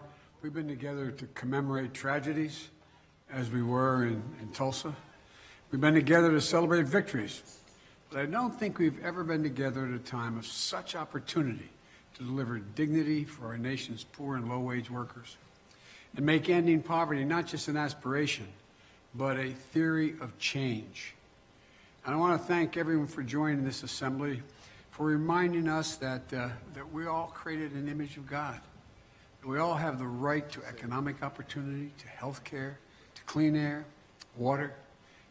we've been together to commemorate tragedies, as we were in Tulsa. We've been together to celebrate victories, but I don't think we've ever been together at a time of such opportunity to deliver dignity for our nation's poor and low-wage workers, and make ending poverty not just an aspiration, but a theory of change. And I want to thank everyone for joining this assembly, for reminding us that we all created an image of God. That we all have the right to economic opportunity, to health care, to clean air, water,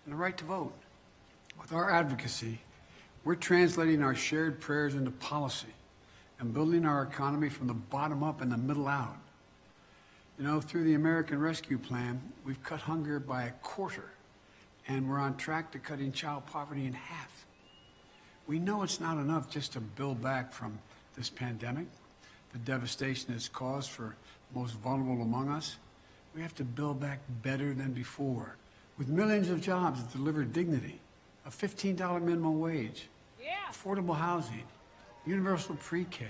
and the right to vote. With our advocacy, we're translating our shared prayers into policy and building our economy from the bottom up and the middle out. You know, through the American Rescue Plan, we've cut hunger by 1/4, and we're on track to cutting child poverty in half. We know it's not enough just to build back from this pandemic, the devastation it's caused for the most vulnerable among us. We have to build back better than before, with millions of jobs that deliver dignity, a $15 minimum wage, affordable housing, universal pre-K,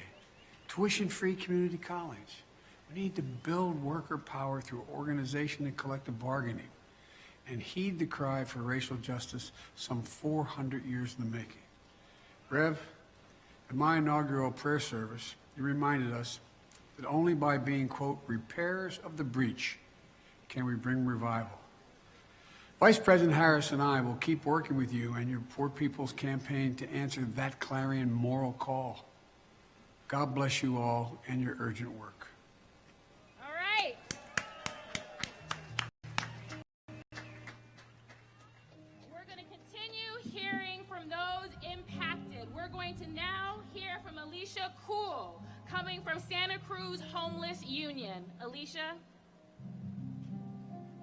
tuition-free community college. We need to build worker power through organization and collective bargaining, and heed the cry for racial justice some 400 years in the making. Rev, at my inaugural prayer service, you reminded us that only by being, quote, repairers of the breach can we bring revival. Vice President Harris and I will keep working with you and your Poor People's Campaign to answer that clarion moral call. God bless you all and your urgent work. All right. We're going to continue hearing from those impacted. We're going to now hear from Alicia Cool, coming from Santa Cruz Homeless Union. Alicia?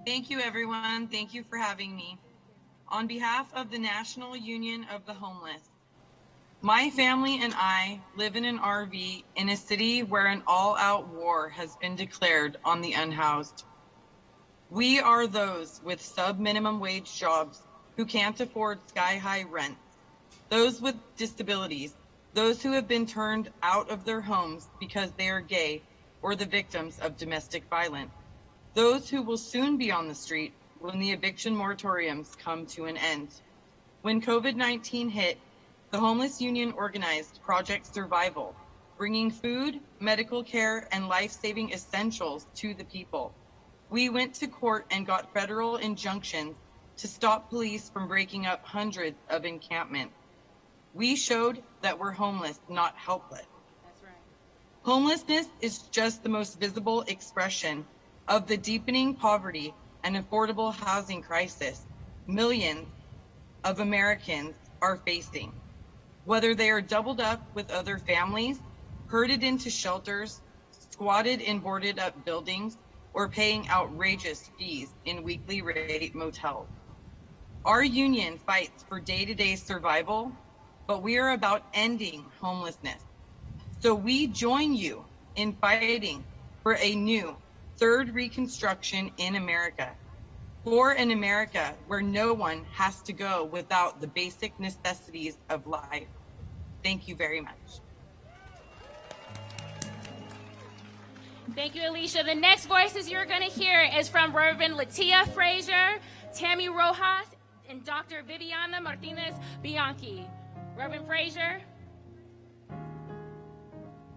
Thank you, everyone. Thank you for having me. On behalf of the National Union of the Homeless, my family and I live in an RV in a city where an all-out war has been declared on the unhoused. We are those with sub-minimum wage jobs who can't afford sky-high rent, those with disabilities, those who have been turned out of their homes because they are gay or the victims of domestic violence, those who will soon be on the street when the eviction moratoriums come to an end. When COVID-19 hit, the Homeless Union organized Project Survival, bringing food, medical care, and life-saving essentials to the people. We went to court and got federal injunctions to stop police from breaking up hundreds of encampments. We showed that we're homeless, not helpless. That's right. Homelessness is just the most visible expression of the deepening poverty and affordable housing crisis millions of Americans are facing. Whether they are doubled up with other families, herded into shelters, squatted in boarded up buildings, or paying outrageous fees in weekly rate motels. Our union fights for day-to-day survival, but we are about ending homelessness. So we join you in fighting for a new third reconstruction in America, for an America where no one has to go without the basic necessities of life. Thank you very much. Thank you, Alicia. The next voices you're going to hear is from Reverend Latia Frazier, Tammy Rojas, and Dr. Viviana Martinez Bianchi. Reverend Frazier.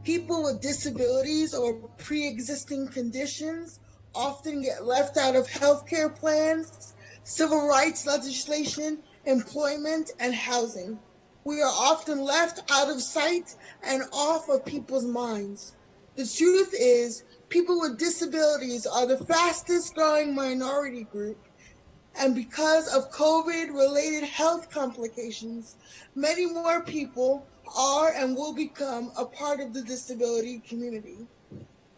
People with disabilities or pre-existing conditions often get left out of healthcare plans, civil rights legislation, employment, and housing. We are often left out of sight and off of people's minds. The truth is, people with disabilities are the fastest growing minority group, and because of COVID-related health complications, many more people are and will become a part of the disability community.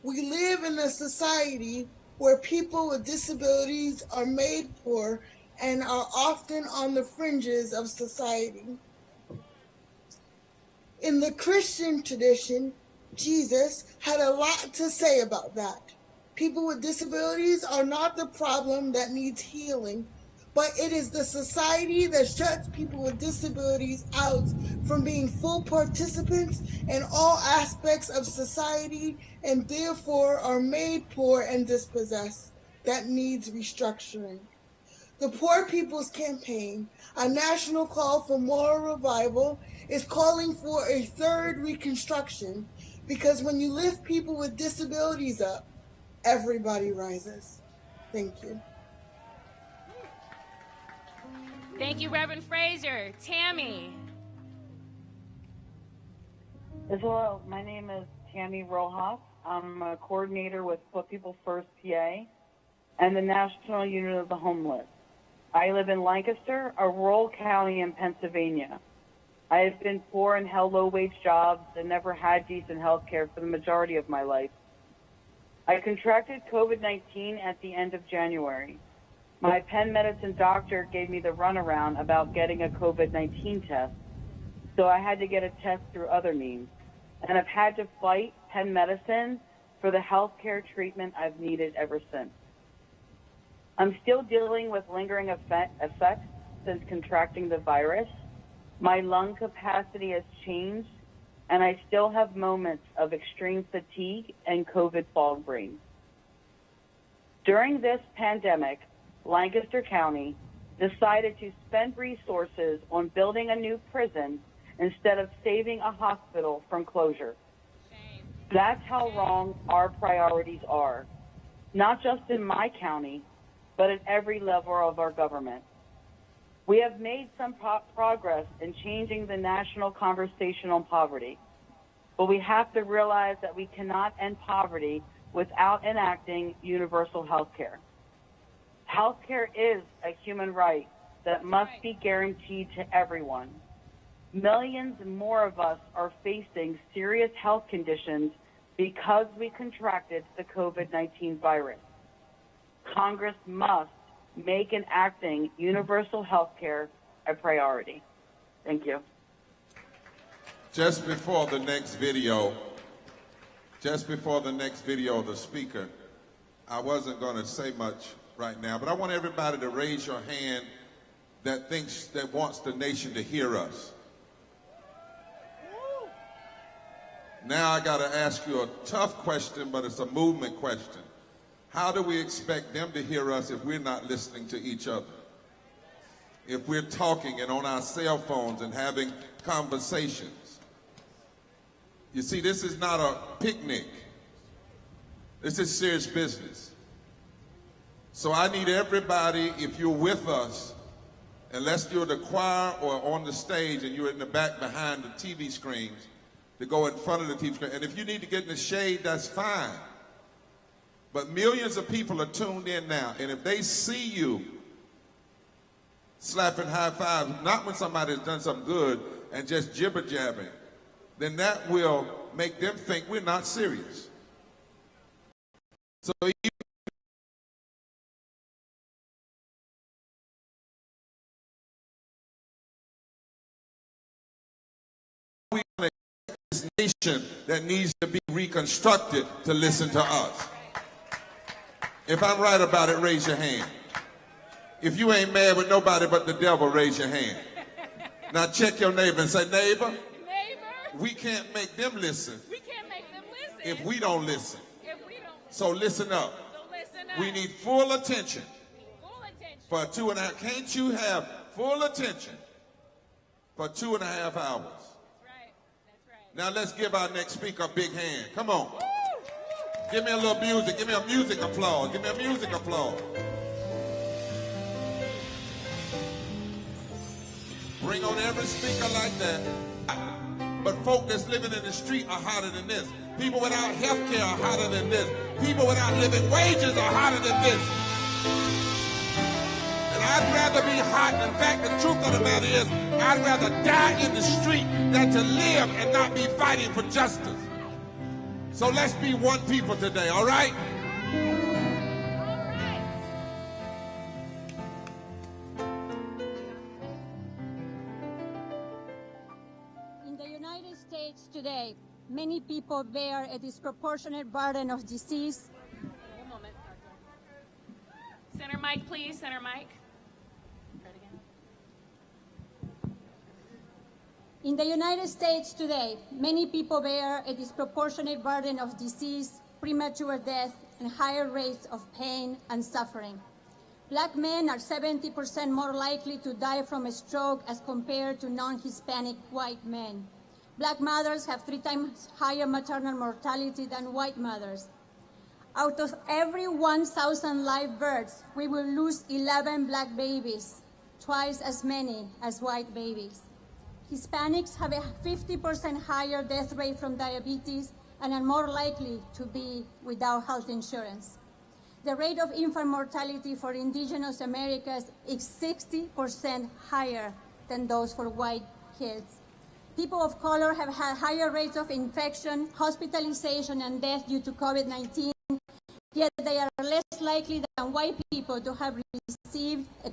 We live in a society where people with disabilities are made poor and are often on the fringes of society. In the Christian tradition, Jesus had a lot to say about that. People with disabilities are not the problem that needs healing, but it is the society that shuts people with disabilities out from being full participants in all aspects of society and therefore are made poor and dispossessed that needs restructuring. The Poor People's Campaign, a national call for moral revival, is calling for a third reconstruction because when you lift people with disabilities up, everybody rises. Thank you. Thank you, Reverend Fraser. Tammy. Hello, my name is Tammy Rojas. I'm a coordinator with Put People First PA and the National Union of the Homeless. I live in Lancaster, a rural county in Pennsylvania. I have been poor and held low-wage jobs and never had decent health care for the majority of my life. I contracted COVID-19 at the end of January. My Penn Medicine doctor gave me the runaround about getting a COVID-19 test, so I had to get a test through other means, and I've had to fight Penn Medicine for the health care treatment I've needed ever since. I'm still dealing with lingering effects since contracting the virus. My lung capacity has changed, and I still have moments of extreme fatigue and COVID fog brain. During this pandemic, Lancaster County decided to spend resources on building a new prison instead of saving a hospital from closure. That's how wrong our priorities are, not just in my county, but at every level of our government. We have made some progress in changing the national conversation on poverty, but we have to realize that we cannot end poverty without enacting universal health care. Health care is a human right that must be guaranteed to everyone. Millions more of us are facing serious health conditions because we contracted the COVID-19 virus. Congress must make enacting universal health care a priority. Thank you. Just before the next video, of the speaker, I wasn't going to say much right now, but I want everybody to raise your hand that wants the nation to hear us. Now I got to ask you a tough question, but it's a movement question. How do we expect them to hear us if we're not listening to each other? If we're talking and on our cell phones and having conversations? You see, this is not a picnic. This is serious business. So I need everybody, if you're with us, unless you're the choir or on the stage and you're in the back behind the TV screens, to go in front of the TV screen. And if you need to get in the shade, that's fine. But millions of people are tuned in now, and if they see you slapping high fives, not when somebody has done something good and just jibber jabbing, then that will make them think we're not serious. So we want this nation that needs to be reconstructed to listen to us. If I'm right about it, raise your hand. If you ain't mad with nobody but the devil, raise your hand. Now check your neighbor and say, neighbor, we can't make them listen. If we don't listen. So listen up. We need full attention. For 2.5. Can't you have full attention for 2.5 hours? Now let's give our next speaker a big hand. Come on. Give me a little music. Give me a music applause. Give me a music applause. Bring on every speaker like that. But folk that's living in the street are hotter than this. People without health care are hotter than this. People without living wages are hotter than this. And I'd rather be hot. In fact, the truth of the matter is, I'd rather die in the street than to live and not be fighting for justice. So let's be one people today, all right? In the United States today, many people bear a disproportionate burden of disease. One moment. Center mic, please. Center mic. In the United States today, many people bear a disproportionate burden of disease, premature death, and higher rates of pain and suffering. Black men are 70% more likely to die from a stroke as compared to non-Hispanic white men. Black mothers have 3 times higher maternal mortality than white mothers. Out of every 1,000 live births, we will lose 11 black babies, twice as many as white babies. Hispanics have a 50% higher death rate from diabetes and are more likely to be without health insurance. The rate of infant mortality for indigenous Americans is 60% higher than those for white kids. People of color have had higher rates of infection, hospitalization, and death due to COVID-19, yet they are less likely than white people to have received a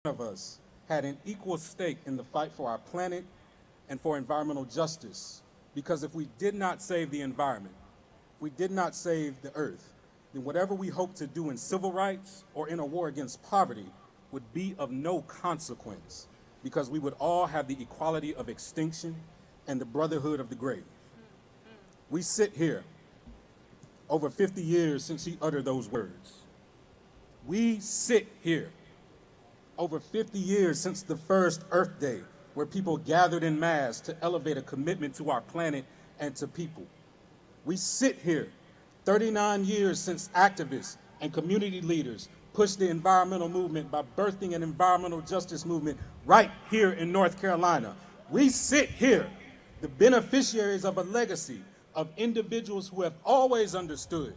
of us had an equal stake in the fight for our planet and for environmental justice. Because if we did not save the environment, if we did not save the earth, then whatever we hope to do in civil rights or in a war against poverty would be of no consequence, because we would all have the equality of extinction and the brotherhood of the grave. We sit here over 50 years since he uttered those words. We sit here over 50 years since the first Earth Day, where people gathered in mass to elevate a commitment to our planet and to people. We sit here 39 years since activists and community leaders pushed the environmental movement by birthing an environmental justice movement right here in North Carolina. We sit here, the beneficiaries of a legacy of individuals who have always understood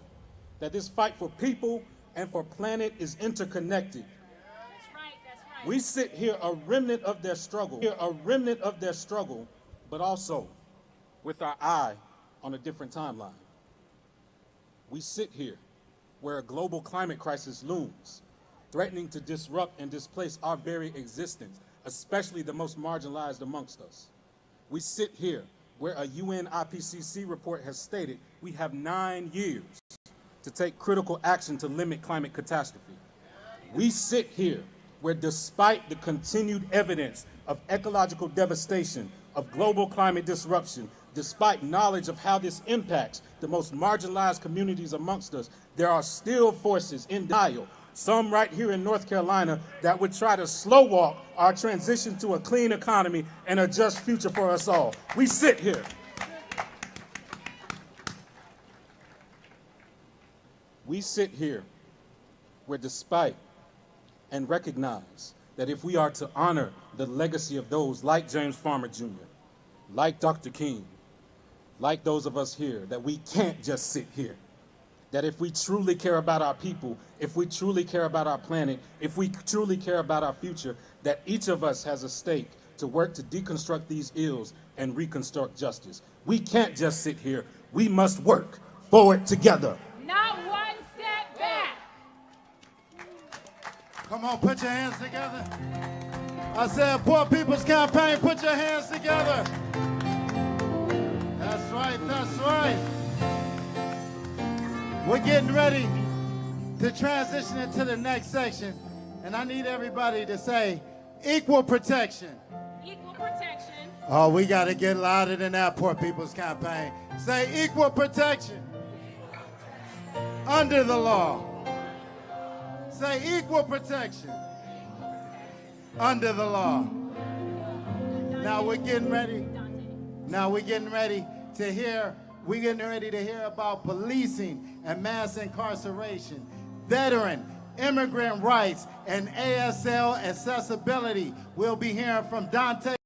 that this fight for people and for planet is interconnected. That's right. We sit here a remnant of their struggle, but also with our eye on a different timeline. We sit here where a global climate crisis looms, threatening to disrupt and displace our very existence, especially the most marginalized amongst us. We sit here where a UN IPCC report has stated we have 9 years to take critical action to limit climate catastrophe. We sit here where, despite the continued evidence of ecological devastation, of global climate disruption, despite knowledge of how this impacts the most marginalized communities amongst us, there are still forces in denial, some right here in North Carolina, that would try to slow walk our transition to a clean economy and a just future for us all. We sit here. We sit here where, despite and recognize that if we are to honor the legacy of those like James Farmer Jr., like Dr. King, like those of us here, that we can't just sit here. That if we truly care about our people, if we truly care about our planet, if we truly care about our future, that each of us has a stake to work to deconstruct these ills and reconstruct justice. We can't just sit here. We must work forward together. Not one step back. Come on, put your hands together. I said, Poor People's Campaign, put your hands together. That's right, that's right. We're getting ready to transition into the next section, and I need everybody to say equal protection. Equal protection. Oh, we got to get louder than that, Poor People's Campaign. Say equal protection under the law. Say equal protection under the law. Now we're getting ready. We're getting ready to hear about policing and mass incarceration, veteran, immigrant rights, and ASL accessibility. We'll be hearing from Dante